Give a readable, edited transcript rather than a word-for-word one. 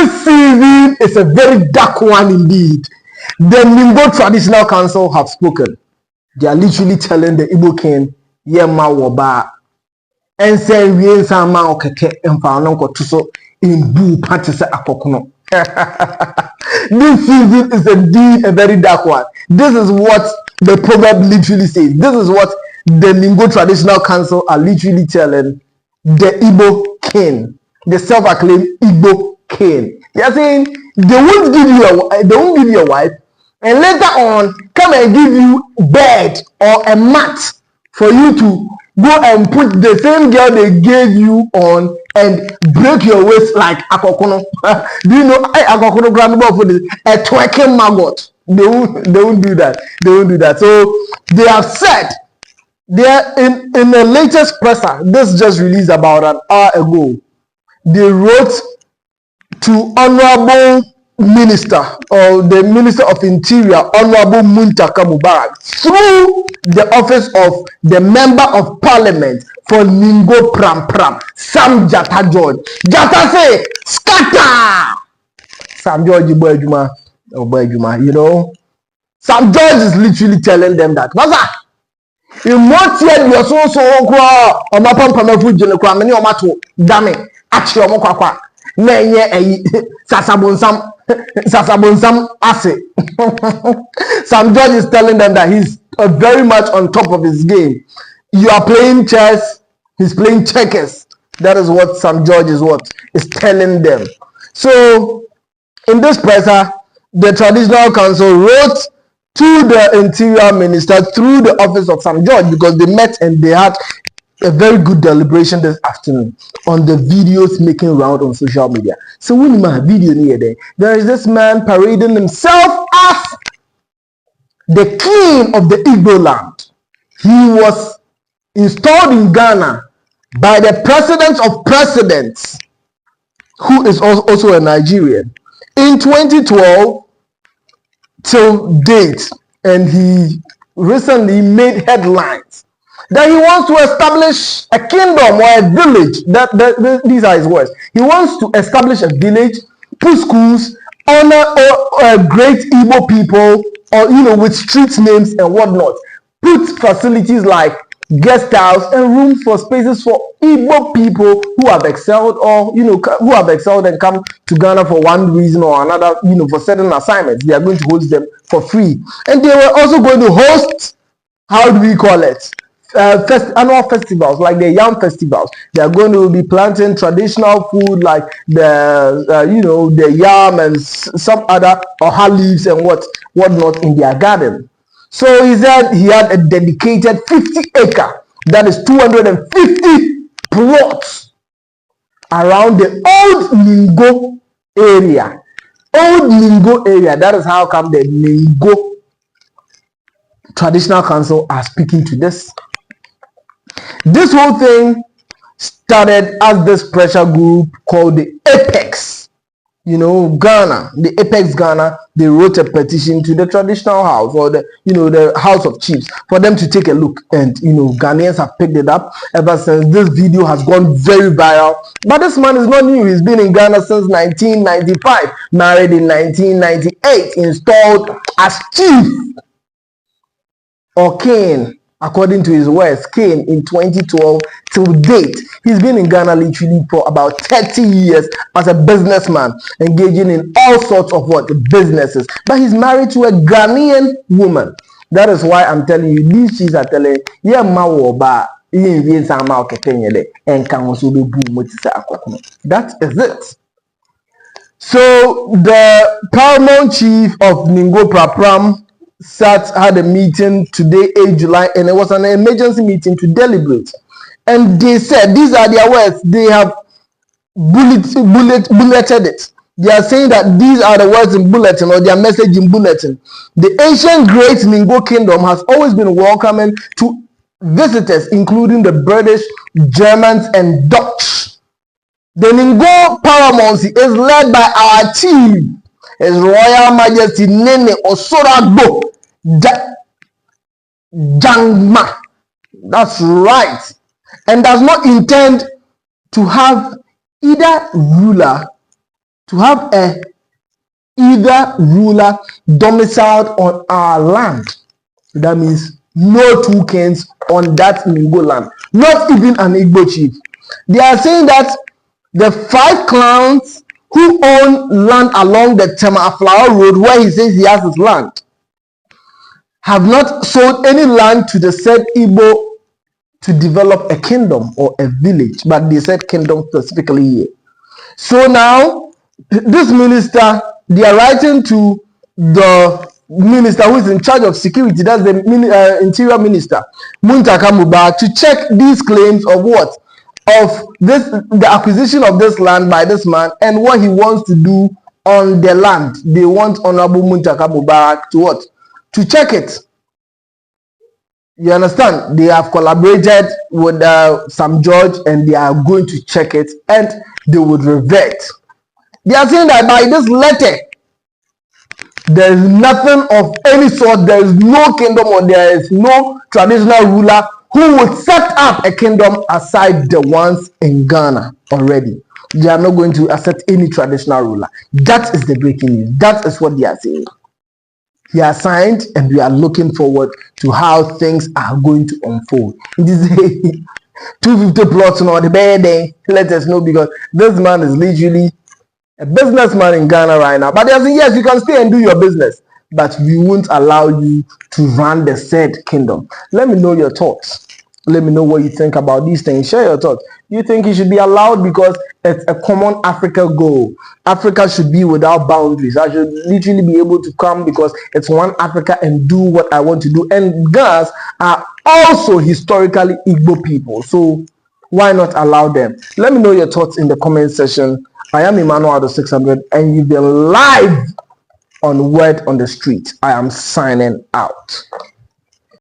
This season is a very dark one indeed. The Ningo Traditional Council have spoken. They are literally telling the Igbo king, Yema Waba, and say, we ain't some man okeke and found to so in boo patisa akokuno. This season is indeed a very dark one. This is what the proverb literally says. This is what the Ningo Traditional Council are literally telling the Igbo king, the self-acclaimed Igbo king. They are saying they won't give you a wife, and later on come and give you bed or a mat for you to go and put the same girl they gave you on and break your waist like akokono. Do you know akokono grandma for this? A twerking maggot. They won't do that. They won't do that. So they have said they are in the latest presser. This just released about an hour ago. They wrote to Honorable Minister or the Minister of Interior, Honorable Muntaka Mubarak, through the office of the Member of Parliament for Ningo Pram Pram, Sam Jata George. Jata say, scatter! Sam George, you know. Sam George is literally telling them that. What's that? In what year you are so or my pump food general, many of my damn it, actually, Mokwa, Nay, Sasabonsam Ase. Sam George is telling them that he's very much on top of his game. You are playing chess, he's playing checkers. That is what Sam George is telling them. So, in this presser, the Traditional Council wrote to the Interior Minister through the office of Sam George, because they met and they had a very good deliberation this afternoon on the videos making round on social media. So when you have video near there is this man parading himself as the king of the Igbo land. He was installed in Ghana by the president of presidents, who is also a Nigerian, in 2012 till date, and he recently made headlines that he wants to establish a kingdom or a village. These are his words. He wants to establish a village, put schools, honor great Igbo people, or with street names and whatnot. Put facilities like guest house and rooms for spaces for Igbo people who have excelled, or who have excelled and come to Ghana for one reason or another, for certain assignments. They are going to host them for free, and they were also going to host, how do we call it, annual festivals like the yam festivals. They are going to be planting traditional food like the yam and some other oha leaves and whatnot in their garden. So he said he had a dedicated 50-acre, that is 250 plots around the old Ningo area. Old Ningo area. That is how come the Ningo Traditional Council are speaking to this. This whole thing started as this pressure group called the Apex. Ghana, the Apex Ghana, they wrote a petition to the traditional house, or the House of Chiefs, for them to take a look. And Ghanaians have picked it up ever since. This video has gone very viral. But this man is not new. He's been in Ghana since 1995, married in 1998, installed as chief or king, according to his words, king in 2012 till date. He's been in Ghana literally for about 30 years as a businessman, engaging in all sorts of businesses. But he's married to a Ghanaian woman. That is why I'm telling you, these cheese are telling you, that is it. So the paramount chief of Ningo Prapram had a meeting today, 8 July, and it was an emergency meeting to deliberate. And they said, these are their words, they have bulleted it. They are saying that these are the words in bulletin, or their message in bulletin. The ancient great Ningo kingdom has always been welcoming to visitors, including the British, Germans, and Dutch. The Ningo paramountcy is led by our chief, His Royal Majesty Nene Osoragbo Jangma. That's right. And does not intend to have either ruler to have either ruler domiciled on our land. That means no two kings on that Ningo land, not even an Igbo chief. They are saying that the 5 clans who own land along the Tema Flower Road, where he says he has his land, have not sold any land to the said Igbo to develop a kingdom or a village, but they said kingdom specifically here. So now, this minister, they are writing to the minister who is in charge of security, that's the interior minister, Muntaka Mubarak, to check these claims of what? Of this, the acquisition of this land by this man and what he wants to do on the land. They want Honorable Muntaka Mubarak to what? To check it. You understand? They have collaborated with Sam George and they are going to check it and they would revert. They are saying that by this letter, there is nothing of any sort, there is no kingdom or there is no traditional ruler who would set up a kingdom aside the ones in Ghana already. They are not going to accept any traditional ruler. That is the breaking news. That is what they are saying. He has signed and we are looking forward to how things are going to unfold. It is 250 plots on the bad day. Let us know, because this man is literally a businessman in Ghana right now. But they are saying, yes, you can stay and do your business, but we won't allow you to run the said kingdom. Let me know your thoughts. Let me know what you think about these things. Share your thoughts. You think it should be allowed because it's a common Africa goal? Africa should be without boundaries. I should literally be able to come because it's one Africa and do what I want to do. And Ghans are also historically Igbo people. So why not allow them? Let me know your thoughts in the comment section. I am Emmanuel Ado 600 and you've been live on Word on the Street. I am signing out.